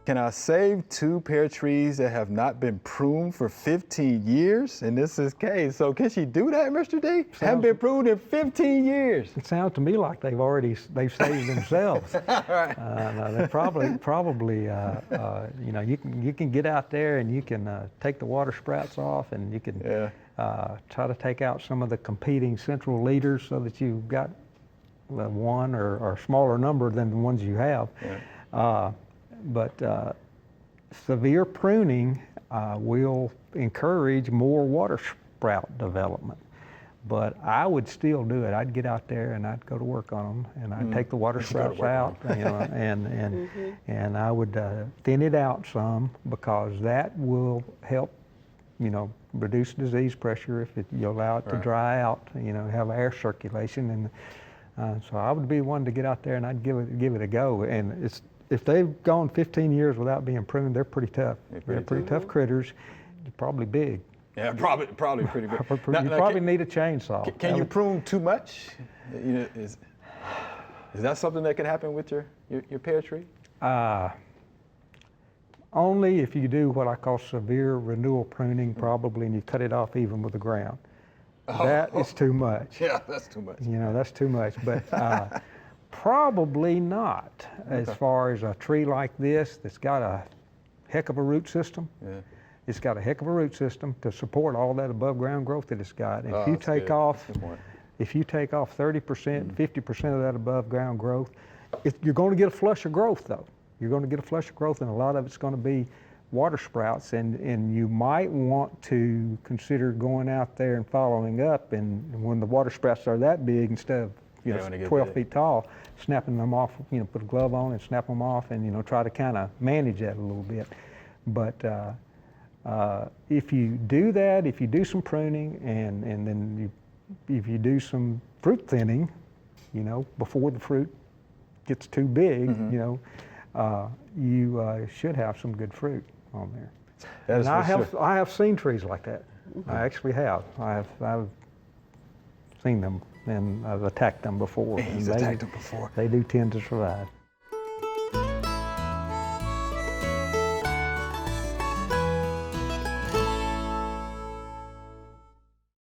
Can I save 2 pear trees that have not been pruned for 15 years? And this is Kay. So can she do that, Mr. D? Haven't been pruned in 15 years. It sounds to me like they've saved themselves. Right. No, they probably you know, you can get out there and you can take the water sprouts off, and you can try to take out some of the competing central leaders so that you've got one or a smaller number than the ones you have. Yeah. But severe pruning will encourage more water sprout development. But I would still do it. I'd get out there and I'd go to work on them, and I'd take the water sprouts out, you know, and I would thin it out some, because that will help, you know, reduce disease pressure if you allow it to dry out, you know, have air circulation. And so I would be one to get out there and I'd give it a go. And if they've gone 15 years without being pruned, they're pretty tough. They're pretty tough critters. They're probably big. Yeah, probably pretty big. You probably need a chainsaw. Can you prune too much? You know, is that something that can happen with your pear tree? Only if you do what I call severe renewal pruning, probably, and you cut it off even with the ground. That is too much. Yeah, that's too much. You know, that's too much. But probably not, as far as a tree like this that's got a heck of a root system. Yeah. It's got a heck of a root system to support all that above ground growth that it's got. If you take off 30%, 50% of that above ground growth, you're going to get a flush of growth though. You're going to get a flush of growth, and a lot of it's going to be water sprouts, and you might want to consider going out there and following up, and when the water sprouts are that big, instead of 12 feet tall, snapping them off, you know, put a glove on and snap them off, and, you know, try to kind of manage that a little bit. But if you do that, if you do some pruning, and then if you do some fruit thinning, you know, before the fruit gets too big, you know, you should have some good fruit on there. And I have seen trees like that. I actually have. I've seen them, and I've attacked them before. He's attacked them before. They do tend to survive.